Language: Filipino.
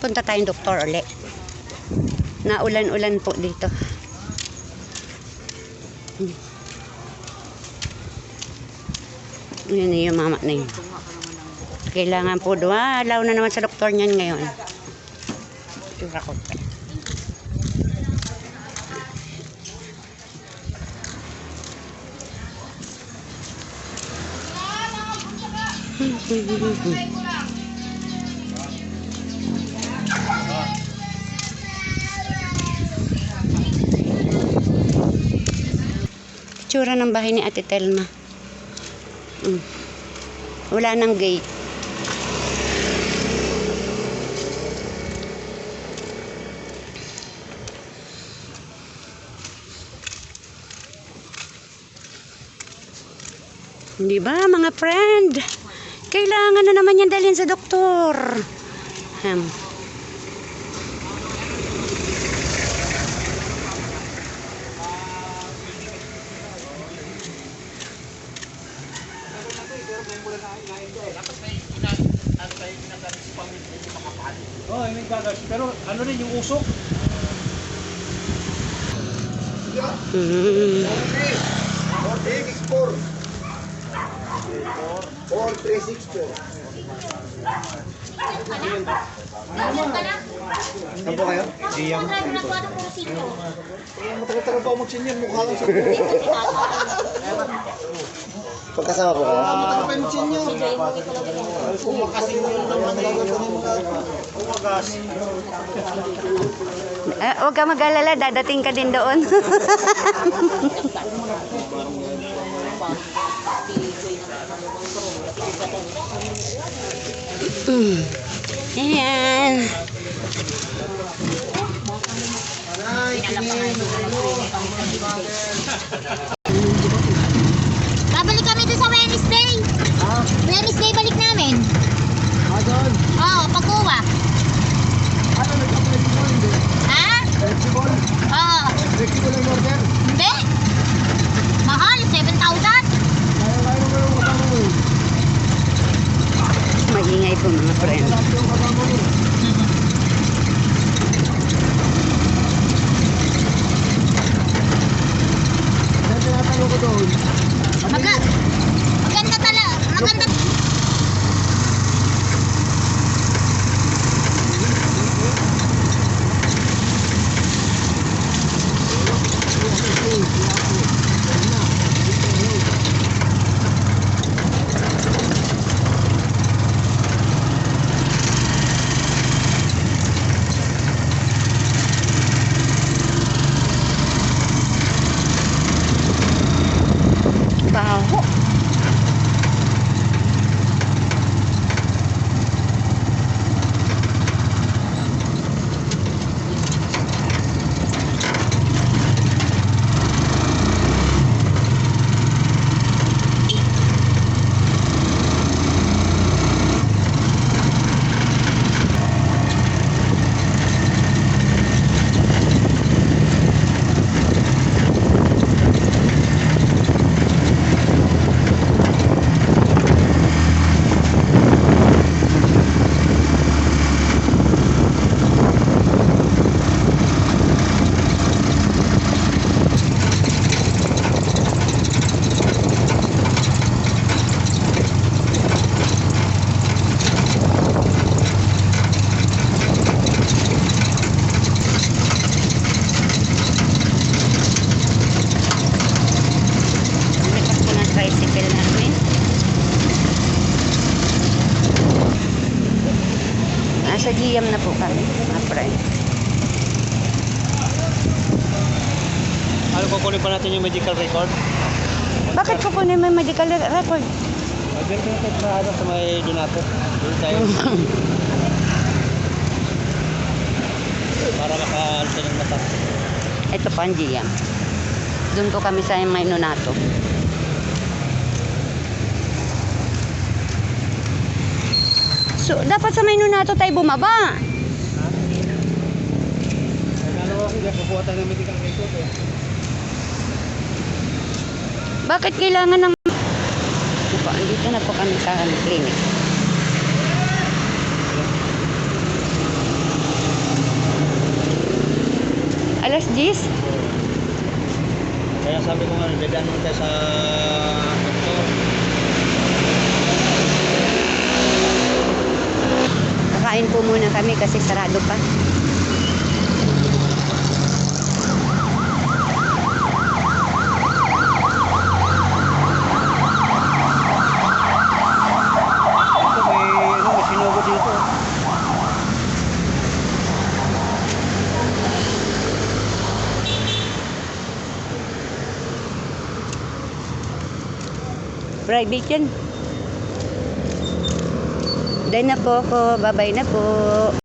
punta tayong doktor uli. Naulan-ulan po dito. Yun yung mama na yun. Kailangan po dumalaw na naman sa doktor niyan ngayon. Itsura ng bahay ni Ate Telma. Wala nang gate. Di ba mga friend? Kailangan na naman yan dalhin sa doktor. Oh, may gagas. Pero ano rin yung usok? Saan po kayo? Siyang. Matagal-tagal pa ako mag-senior. Mukha lang sa Pagkasama po kayo? matagal pa yung mag-senior. Kung makasenyor naman, umagas. Huwag ka mag-alala, dadating ka din doon. Ayan. Babalik kami doon sa Wednesday. Wednesday balik namin. Doon. Oo, pag-uwa. Ano, nagka-flexible hindi? Ha? Flexible? Oo. Flexible ang order? Hindi. Mahal, 7,000. Kaya mo yung kasama mo eh. Maingay po mga friend. Wala yung kasama mo eh. Kaya tinatanong ko doon. Maganda talaga. Maganda. Baho. Tricycle namin. Nasa GM na po kami, mga friend. Ano, kukunin pa natin yung medical record? Bakit ko kunin may medical record? Diyan ko yung sa ano, sa may Donato. Doon tayo. Para maka-alta ng mata. Ito po ang GM. Doon ko kami sa may Nonato. So, dapat sa may Nonato tayo bumaba. Ano kasi, kukuha tayo ng medical record eh. Bakit kailangan ng... Opo, andito na po kami sa clinic. Alas 10? Kaya sabi ko nga, dadaan mo tayo sa doktor. Kakain po muna kami kasi sarado pa. Ito may sinugo dito. Private yan. Dahil na po ako. Bye-bye na po.